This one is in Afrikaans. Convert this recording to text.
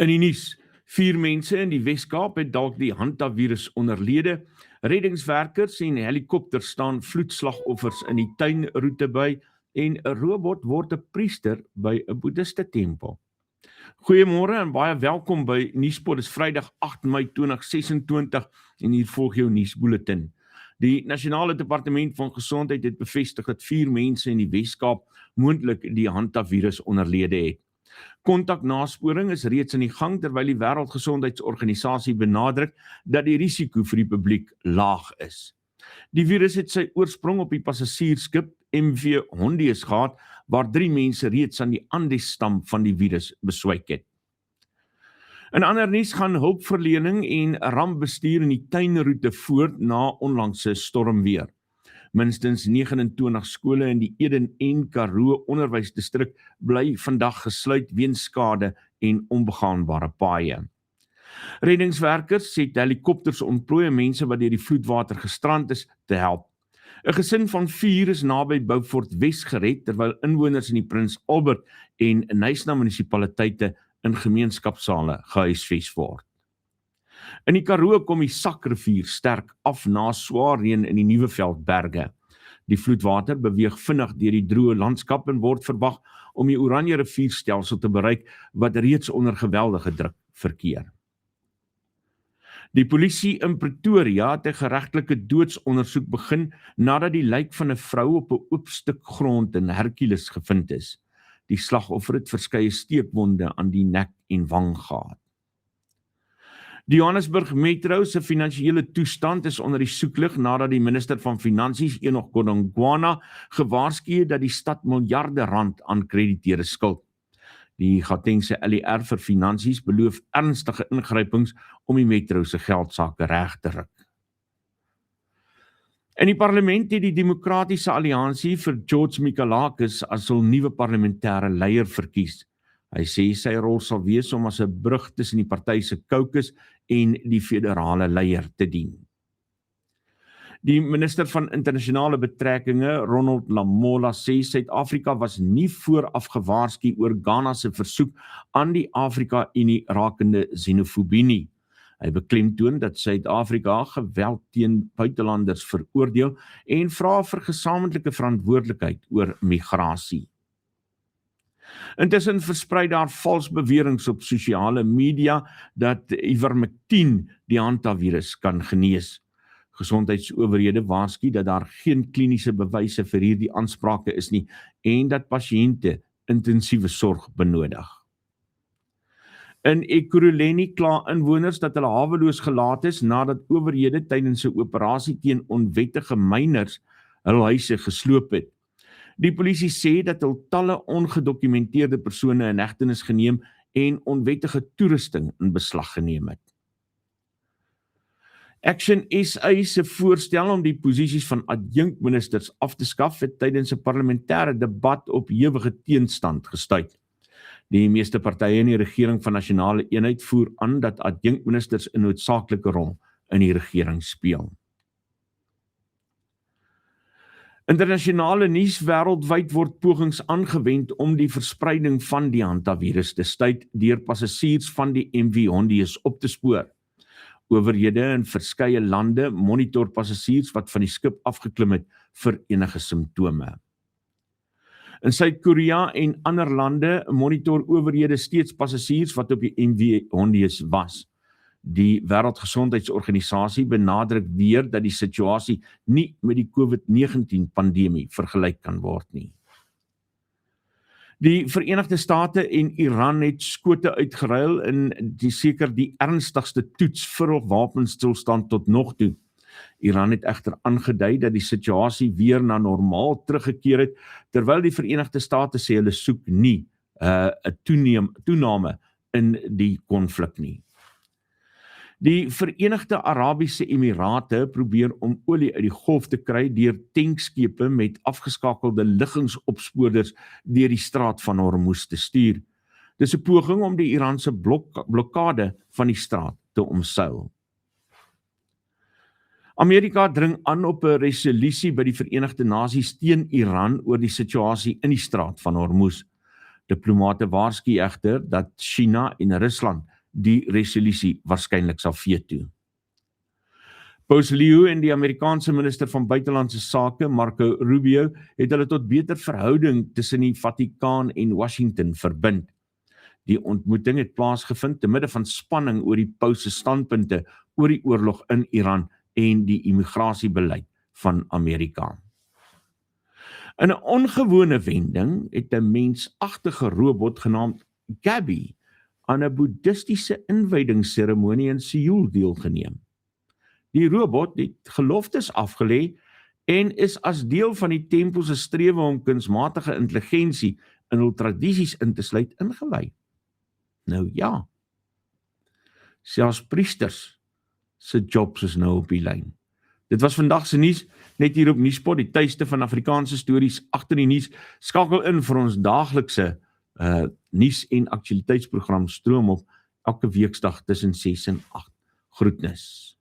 In die nuus, 4 mense in die Wes-Kaap het dalk die Hantavirus onderlede. Reddingswerkers en helikopters staan vloedslagoffers in die tuinroete by en 'n robot word 'n priester by 'n boeddhiste tempel. Goeiemôre en baie welkom by Nuuspot. Dis Vrydag 8 Mei 2026 en hier volg jou nuusbulletin. Die Nasionale Departement van Gesondheid het bevestig dat 4 mense in die Wes-Kaap moontlik die Hantavirus onderlede het. Kontaknasporing is reeds in die gang terwyl die Wêreldgesondheidsorganisasie benadruk dat die risiko vir die publiek laag is. Die virus het sy oorsprong op die passasiersskip MV Hondius gehad, waar 3 mense reeds aan die Andes-stam van die virus beswyk het. In ander nuus gaan hulpverlening en rampbestuur in die tuinroete voort na onlangse stormweer. Minstens 29 skole in die Eden en Karoo onderwysdistrik bly vandag gesluit weens skade en onbegaanbare paaie. Reddingswerkers het helikopters ontplooi om mense wat deur die vloedwater gestrand is te help. 'n Gesin van 4 is naby Beaufort Wes gered terwyl inwoners in die Prins Albert en Knysna munisipaliteite in gemeenskapsale gehuisves word. In die Karoo kom die Sakrivier sterk af na swaar reën in die Nuweveldberge. Die vloedwater beweeg vinnig deur die droë landskap en word verwag om die Oranje rivierstelsel te bereik wat reeds onder geweldige druk verkeer. Die polisie in Pretoria het 'n geregtelike doodsondersoek begin nadat die lijk van 'n vrou op 'n oop stuk grond in Hercules gevind is. Die slagoffer het verskeie steekwonde aan die nek en wang gehad. Die Johannesburg Metro se finansiële toestand is onder die soeklig nadat die minister van Finansies Enoch Godongwana gewaarsku het dat die stad miljarde rand aan krediteure skuld. Die Gautengse LER vir Finansies beloof ernstige ingrypings om die metro se geldsaake reg te ruk. In die parlement het die Demokratiese Alliansie vir George Mikalakis as hul nuwe parlementêre leier verkies. Hy sê sy rol sal wees om as 'n brug tussen die party se caucus en die federale leier te dien. Die minister van internasionale betrekkinge, Ronald Lamola, sê Suid-Afrika was nie vooraf gewaarsku oor Ghana se versoek aan die Afrika-Unie rakende xenofobie nie. Hy beklemtoon dat Suid-Afrika geweld teen buitelanders veroordeel en vra vir gesamentlike verantwoordelikheid oor migrasie. Intussen versprei daar vals beweringe op sosiale media dat ivermectin die Hantavirus kan genees. Gesondheidsowerhede waarsku dat daar geen kliniese bewyse vir hierdie aansprake is nie en dat pasiënte intensiewe sorg benodig. In Ekurhuleni kla inwoners dat hulle haweloos gelaat is nadat owerhede tydens 'n operasie teen onwettige myners hul huise gesloop het. Die polisie sê dat hulle talle ongedokumenteerde persone in hegtenis geneem en onwettige toerusting in beslag geneem het. Action SA se voorstel om die posisies van adjunkministers af te skaf het tydens 'n parlementêre debat op ewige teenstand gestuit. Die meeste partye in die regering van nasionale eenheid voer aan dat adjunkministers 'n noodsaaklike rol in die regering speel. Internasionale nuus wêreldwyd word pogings aangewend om die verspreiding van die Hantavirus te staai deur passasiers van die MV Hondius op te spoor. Owerhede in verskeie lande monitor passasiers wat van die skip afgeklim het vir enige simptome. In Suid-Korea en ander lande monitor owerhede steeds passasiers wat op die MV Hondius was. Die Wêreldgesondheidsorganisasie benadruk weer dat die situasie nie met die COVID-19 pandemie vergelyk kan word nie. Die Verenigde State en Iran het skote uitgeruil in seker die ernstigste toets vir 'n wapenstilstand tot nog toe. Iran het egter aangedui dat die situasie weer na normaal teruggekeer het, terwyl die Verenigde State sê hulle soek nie 'n toename in die konflik nie. Die Verenigde Arabiese Emirate probeer om olie uit die golf te kry deur tankskepe met afgeskakelde liggingsopspoorders deur die straat van Hormuz te stuur. Dis 'n poging om die Iranse blokkade van die straat te omseil. Amerika dring aan op 'n resolusie by die Verenigde Nasies teen Iran oor die situasie in die straat van Hormuz. Diplomate waarsku egter dat China en Rusland die resolusie waarskynlik sal veto. Pompeo en die Amerikaanse minister van buitelandse sake, Marco Rubio, het hulle tot beter verhouding tussen die Vatikaan en Washington verbind. Die ontmoeting het plaasgevind te midde van spanning oor die paus se standpunte oor die oorlog in Iran en die immigrasiebeleid van Amerika. In 'n ongewone wending het 'n mensagtige robot genaamd Gabby aan 'n boeddhistiese inwydingsseremonie in Seoul deelgeneem. Die robot het geloftes afgelê en is as deel van die tempel se strewe om kunsmatige intelligensie in hul tradisies in te sluit ingewy. Nou ja, selfs priesters se jobs is nou op die lyn. Dit was vandag se nuus, net hier op Nuuspot, die tuiste van Afrikaanse stories agter die nuus. Skakel in vir ons daaglikse nuus en aktualiteitsprogram Stroom op elke weeksdag tussen 6 en 8. Groetnis.